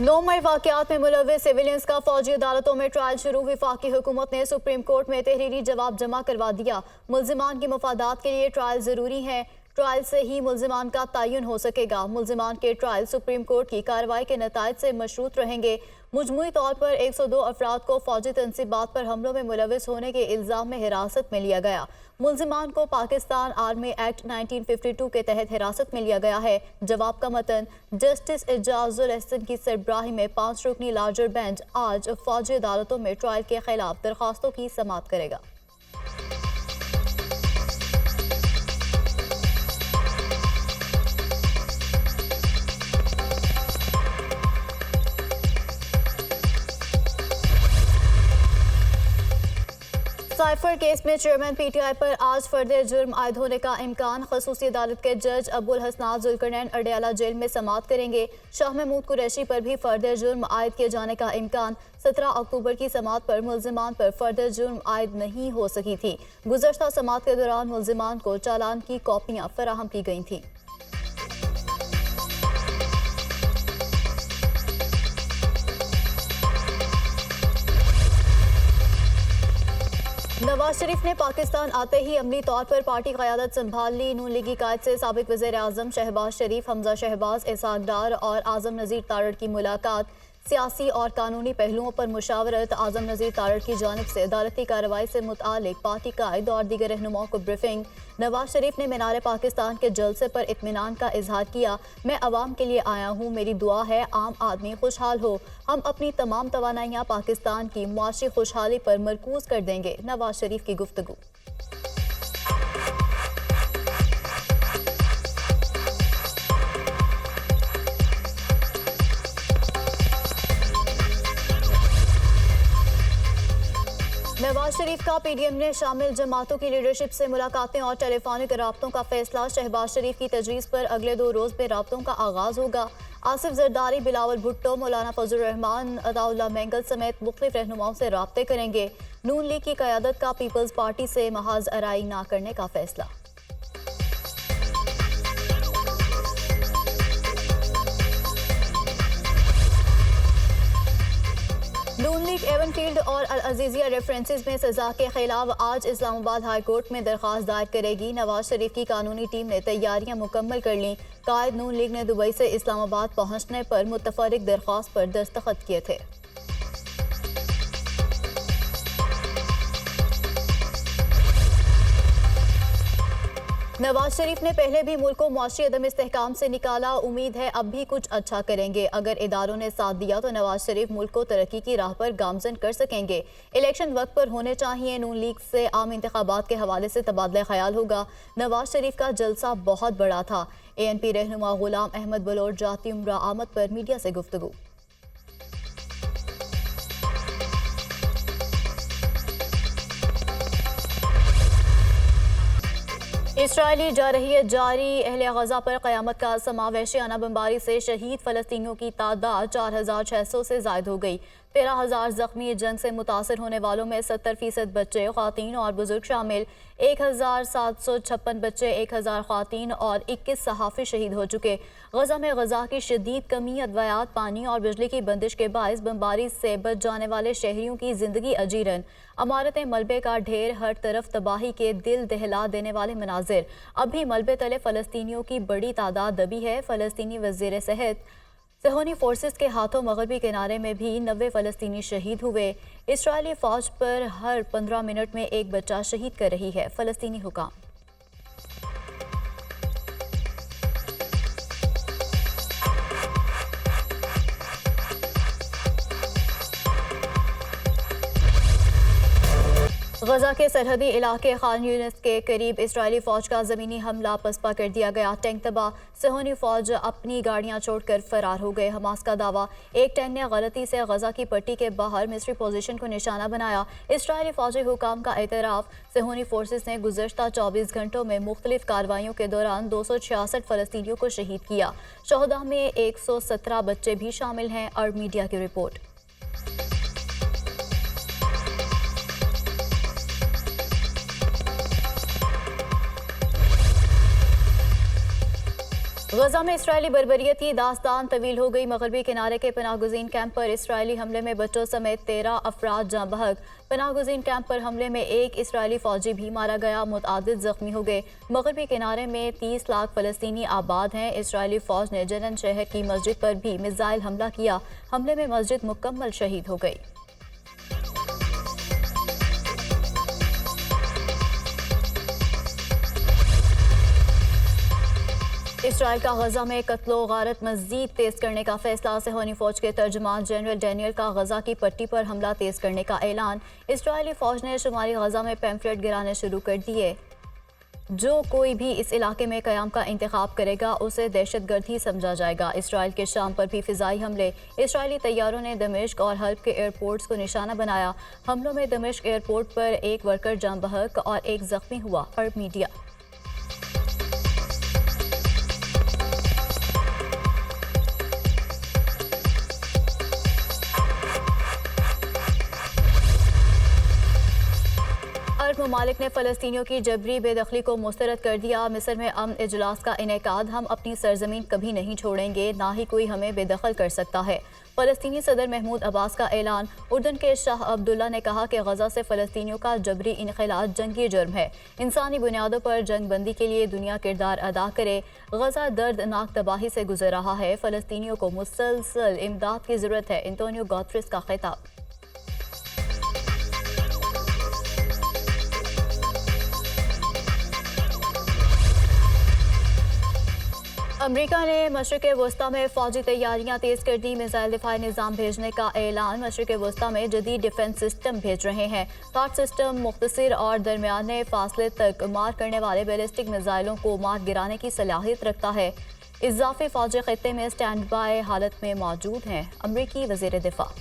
9 मई वाकयात में मुलव्विस सिविलियंस का फौजी अदालतों में ट्रायल शुरू। वफाकी हुकूमत ने सुप्रीम कोर्ट में तहरीरी जवाब जमा करवा दिया। मुल्जिमान की मफादात के लिए ट्रायल जरूरी है। ट्रायल से ही मुल्जिमान का तयन हो सकेगा। मुल्जिमान के ट्रायल सुप्रीम कोर्ट की कार्रवाई के नतायज से मशरूत रहेंगे। मजमूई तौर पर 102 अफराद को फौजी तनसीबात पर हमलों में मुलविस होने के इल्ज़ाम में हिरासत में लिया गया। मुल्जिमान को पाकिस्तान आर्मी एक्ट 1952 के तहत हिरासत में लिया गया है। जवाब का मतन जस्टिस एजाजुल एहसन की सरबराही में 5 रुकनी लार्जर बेंच आज फौजी अदालतों में ट्रायल के खिलाफ दरखास्तों की समाअत करेगा। साइफर केस में चेयरमैन पीटीआई पर आज फर्दर जुर्म आयद होने का इम्कान। खसूसी अदालत के जज अबुल हसनात जुल्करनैन अडयाला जेल में समाअत करेंगे। शाह महमूद कुरैशी पर भी फर्दर जुर्म आयद किए जाने का इम्कान। 17 अक्टूबर की समाअत पर मुल्जिमान पर फर्दर जुर्म आयद नहीं हो सकी थी। गुज़श्ता समाअत के दौरान मुल्जिमान को चालान की कॉपियाँ फराहम की गई थी। नवाज शरीफ ने पाकिस्तान आते ही अमली तौर पर पार्टी क़यादत संभाल ली। नून लीगी कायद से साबिक वज़ीर आज़म शहबाज शरीफ, हमजा शहबाज, इसहाक डार और आज़म नज़ीर तारड़ की मुलाकात। सियासी और कानूनी पहलुओं पर मुशावरत। आज़म नज़ीर तारड़ की जानिब से अदालती कार्रवाई से मुतालिक पार्टी कायद और दीगर रहनुमाओं को ब्रीफिंग। नवाज शरीफ ने मीनार पाकिस्तान के जलसे पर इत्मीनान का इजहार किया। मैं अवाम के लिए आया हूँ, मेरी दुआ है आम आदमी खुशहाल हो। हम अपनी तमाम तवानाइयाँ पाकिस्तान की मुआशी खुशहाली पर मरकूज कर देंगे। नवाज शरीफ की गुफ्तगू। नवाज शरीफ का पीडीएम ने शामिल जमातों की लीडरशिप से मुलाकातें और टेलीफोनिक राब्तों का फैसला। शहबाज शरीफ की तजवीज़ पर अगले 2 रोज़ में राब्तों का आगाज़ होगा। आसिफ जरदारी, बिलावल भुट्टो, मौलाना फजल रहमान, अताउल्लाह मेंगल समेत मुख्तलिफ रहनुमाओं से राब्ते करेंगे। नून लीग की क़यादत का पीपल्स पार्टी से महाज अराई ना करने का फैसला। नून लीग एवनफील्ड और अल अजीजिया रेफरेंसेस में सजा के खिलाफ आज इस्लामाबाद हाई कोर्ट में दरख्वास्त दायर करेगी। नवाज शरीफ की कानूनी टीम ने तैयारियां मुकम्मल कर लीं। कायद नून लीग ने दुबई से इस्लामाबाद पहुंचने पर मुतफर्रिक दरख्वास्त पर दस्तखत किए थे। नवाज शरीफ ने पहले भी मुल्क को मुआशी अदम इस्तेहकाम से निकाला। उम्मीद है अब भी कुछ अच्छा करेंगे। अगर इदारों ने साथ दिया तो नवाज शरीफ मुल्क को तरक्की की राह पर गामजन कर सकेंगे। इलेक्शन वक्त पर होने चाहिए। नून लीग से आम इंतखाबात के हवाले से तबादला ख्याल होगा। नवाज शरीफ का जलसा बहुत बड़ा था। ANP रहनुमा गुलाम अहमद बलोच जाती उम्रा आमद पर मीडिया से गुफ्तगू। इसराइली जारी अहले गजा पर क़यामत का समावेशियाना बमबारी से शहीद फ़लस्तीनियों की तादाद 4600 से ज़ायद हो गई। 13,000 ज़ख्मी। जंग से मुतासर होने वालों में 70% बच्चे, ख़वातीन और बुजुर्ग शामिल। 1756 बच्चे, 1000 ख़वातीन और 21 सहाफ़ी शहीद हो चुके। गजा में गजा की शदीद कमी, अद्वियात, पानी और बिजली की बंदिश के बायस बमबारी से बच जाने वाले शहरियों की जिंदगी अजीरन। अमारतें मलबे का ढेर, हर तरफ तबाही के दिल दहला देने वाले मनाजिर। अब भी मलबे तले फ़लस्तीनियों की बड़ी तादाद दबी है। फ़लस्तीनी वज़ीर सेहत सेहोनी फोर्सेस के हाथों मगरबी किनारे में भी 90 फ़लस्तीनी शहीद हुए। इसराइली फ़ौज पर हर 15 मिनट में एक बच्चा शहीद कर रही है फ़लस्तीनी हुकाम। गजा के सरहदी इलाके खान यूनिस के करीब इसराइली फौज का जमीनी हमला पसपा कर दिया गया। टैंक तबाह। सेहोनी फौज अपनी गाड़ियां छोड़कर फरार हो गए। हमास का दावा, एक टैंक ने गलती से गजा की पट्टी के बाहर मिस्री पोजीशन को निशाना बनाया। इसराइली फौजी हुकाम का एतराफ। सेहोनी फोर्सेस ने गुज़श्ता 24 घंटों में मुख्तलिफ कार्रवाइयों के दौरान 266 फ़लस्तीनियों को शहीद किया। शोहदा में 117 बच्चे भी शामिल हैं। अर्ब मीडिया की रिपोर्ट। गजा में इसराइली बर्बरियत की दास्तान तवील हो गई। मगरबी किनारे के पनाहगुज़ीन कैंप पर इसराइली हमले में बच्चों समेत 13 अफराद जाँ बहक। पनाहगुज़ीन कैंप पर हमले में एक इसराइली फौजी भी मारा गया, मुतअद्दिद जख्मी हो गए। मगरबी किनारे में 30 लाख फ़लस्तीनी आबाद हैं। इसराइली फ़ौज ने जनन शहर की मस्जिद पर भी मिसाइल हमला किया। हमले में मस्जिद मुकम्मल शहीद हो गई। इसराइल का गजा में कत्लो गारत मज़ीद तेज़ करने का फैसला। सेहोनी फ़ौज के तर्जुमान जनरल डैनियल का गजा की पट्टी पर हमला तेज़ करने का ऐलान। इसराइली फ़ौज ने शुमाली गजा में पैम्फलेट गिराने शुरू कर दिए। जो कोई भी इस इलाके में क़याम का इंतखाब करेगा उसे दहशतगर्द ही समझा जाएगा। इसराइल के शाम पर भी फ़िज़ाई हमले। इसराइली तैयारों ने दमिश्क और हल्ब के एयरपोर्ट्स को निशाना बनाया। हमलों में दमिश्क एयरपोर्ट पर एक वर्कर जाँ बहक और एक ज़ख्मी हुआ। अरब मीडिया। अरब ममालिक ने फ़लस्तीनियों की जबरी बेदखली को मुस्तरद कर दिया। मिस्र में अमन इजलास का इनेकाद। हम अपनी सरजमीन कभी नहीं छोड़ेंगे, ना ही कोई हमें बेदखल कर सकता है। फ़लस्तीनी सदर महमूद अब्बास का ऐलान। उर्दन के शाह अब्दुल्ला ने कहा कि गजा से फ़लस्तीनियों का जबरी इनखला जंगी जुर्म है। इंसानी बुनियादों पर जंग बंदी के लिए दुनिया किरदार अदा करे। गजा दर्दनाक तबाही से गुजर रहा है। फ़लस्तीनियों को मुसलसल इमदाद की ज़रूरत है। एंटोनियो गुतेरेस का खिताब। अमरीका ने मशरिक़ वस्ता में फ़ौजी तैयारियां तेज़ कर दी। मिसाइल दिफाई निज़ाम भेजने का ऐलान। मशरिक़ वस्ता में जदीद डिफेंस सिस्टम भेज रहे हैं। थाट सिस्टम मुख्तसर और दरमियाने फासले तक मार करने वाले बैलिस्टिक मिसाइलों को मार गिराने की सलाहियत रखता है। इजाफी फ़ौजी खित्ते में स्टैंड बाय हालत में मौजूद हैं। अमरीकी वज़ीर दिफा।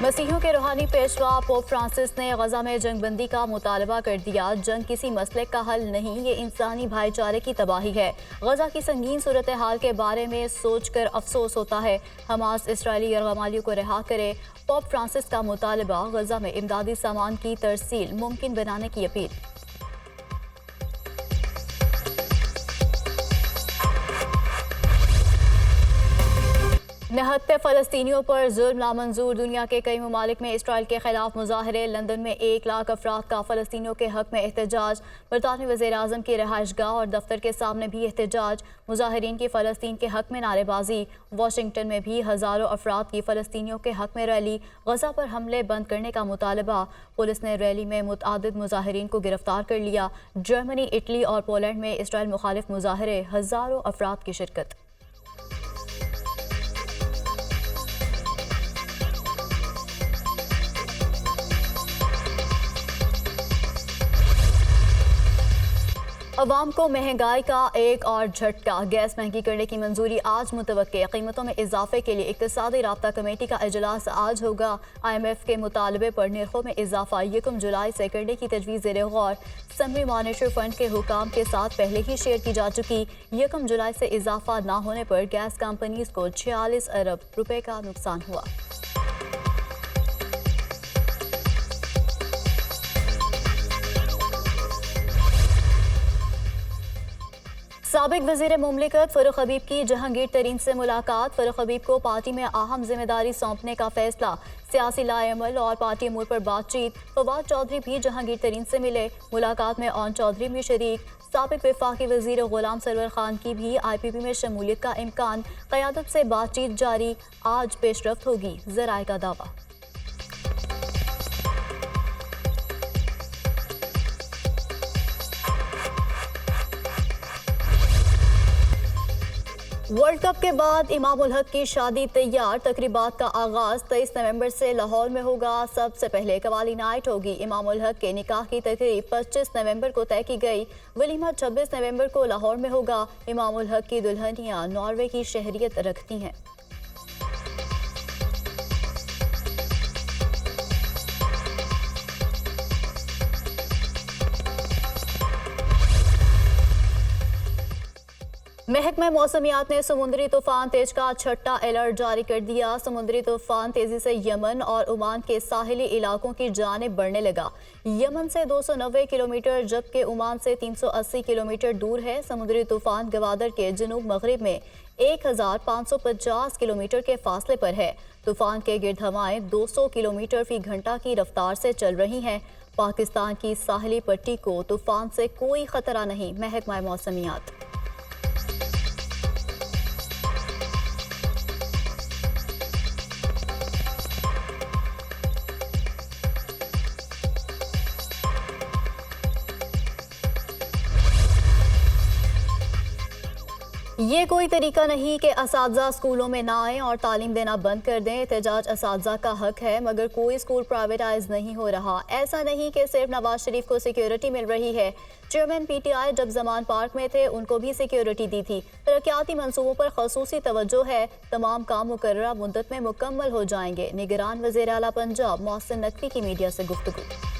मसीहियों के रूहानी पेशवा पोप फ्रांसिस ने गजा में जंगबंदी का मुतालबा कर दिया। जंग किसी मसले का हल नहीं, ये इंसानी भाईचारे की तबाही है। गजा की संगीन सूरत हाल के बारे में सोचकर अफसोस होता है। हमास इसराइली यरगमालियों को रिहा करे। पोप फ्रांसिस का मुतालबा। गजा में इमदादी सामान की तरसील मुमकिन बनाने की अपील। निहत्ते फ़लस्तीनियों पर जुल्म नामंजूर। दुनिया के कई ममालिक में इसराइल के खिलाफ मुजाहरे। लंदन में 1 लाख अफराद का फ़लस्तीनियों के हक में एहतजाज। बरतानवी वज़ीर आज़म की रिहाइशगाह और दफ्तर के सामने भी एहतजाज। मुजाहिरीन की फ़लस्तीन के हक में नारेबाजी। वाशिंगटन में भी हज़ारों अफराद की फ़लस्तीनियों के हक में रैली। गजा पर हमले बंद करने का मुतालबा। पुलिस ने रैली में मुतअद्दिद मुजाहिरीन को गिरफ्तार कर लिया। जर्मनी, इटली और पोलैंड में इसराइल मुखालिफ मुजाहरे। हज़ारों अफराद की शिरकत। अवाम को महंगाई का एक और झटका। गैस महंगी करने की मंजूरी आज मुतवक्के। कीमतों में इजाफे के लिए इक्तिसादी राब्ता कमेटी का इजलास आज होगा। IMF के मुतालबे पर निर्खों में इजाफा 1 जुलाई से करने की तजवीज़ ज़ेर गौर। समरी मॉनिटरी फंड के हुकाम के साथ पहले ही शेयर की जा चुकी। 1 जुलाई से इजाफा न होने पर गैस कंपनीज को 46 अरब रुपए का नुकसान हुआ। साबिक वज़ीर मुमलिकत फ़ारूक हबीब की जहांगीर तरीन से मुलाकात। फ़ारूक हबीब को पार्टी में अहम जिम्मेदारी सौंपने का फैसला। सियासी लाएमल और पार्टी अमूर पर बातचीत। फवाद चौधरी भी जहांगीर तरीन से मिले। मुलाकात में ओन चौधरी भी शरीक। साबिक वफाकी वज़ीर गुलाम सरवर खान की भी IPP में शमूलियत का इम्कान। क़यादत से बातचीत जारी। आज पेशरफ्त होगी, ज़राए का दावा। वर्ल्ड कप के बाद इमाम उल हक की शादी तैयार। तकरीबात का आगाज 23 नवंबर से लाहौर में होगा। सबसे पहले कवाली नाइट होगी। इमाम उल हक के निकाह की तकरीब 25 नवंबर को तय की गई। वलीमा 26 नवंबर को लाहौर में होगा। इमाम उल हक की दुल्हनियां नॉर्वे की शहरियत रखती हैं। महकमा मौसमियात ने समुद्री तूफान तेज का छठा अलर्ट जारी कर दिया। समुद्री तूफान तेजी से यमन और ओमान के साहिली इलाकों की जानिब बढ़ने लगा। यमन से 290 किलोमीटर जबकि ओमान से 380 किलोमीटर दूर है। समुद्री तूफान गवादर के जनूब मगरिब में 1550 किलोमीटर के फासले पर है। तूफान के गिर्द हवाएं 200 किलोमीटर फी घंटा की रफ्तार से चल रही हैं। पाकिस्तान की साहिली पट्टी को तूफान से कोई खतरा नहीं, महकमा मौसमियात। ये कोई तरीका नहीं कि असातिज़ा स्कूलों में ना आएँ और तालीम देना बंद कर दें। एहतजाज असातिज़ा का हक है, मगर कोई स्कूल प्राइवेटाइज नहीं हो रहा। ऐसा नहीं कि सिर्फ नवाज शरीफ को सिक्योरिटी मिल रही है। चेयरमैन PTI जब जमान पार्क में थे उनको भी सिक्योरिटी दी थी। तरक्याती मंसूबों पर खसूसी तवज्जो है। तमाम काम मुकर्ररा मुद्दत में मुकम्मल हो जाएंगे। निगरान वज़ीर आला पंजाब मोहसिन नकवी की मीडिया से गुफ्तगू।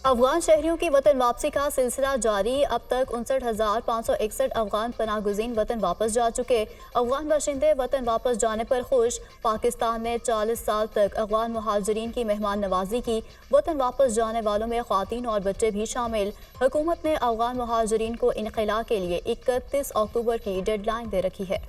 अफगान शहरियों की वतन वापसी का सिलसिला जारी। अब तक 59,561 अफगान पनाहगुज़ीन वतन वापस जा चुके। अफगान बाशिंदे वतन वापस जाने पर खुश। पाकिस्तान ने 40 साल तक अफगान मुहाजिरीन की मेहमान नवाजी की। वतन वापस जाने वालों में ख़वातीन और बच्चे भी शामिल। हुकूमत ने अफगान मुहाजिरीन को इनखला के लिए 31 अक्टूबर की डेडलाइन दे रखी है।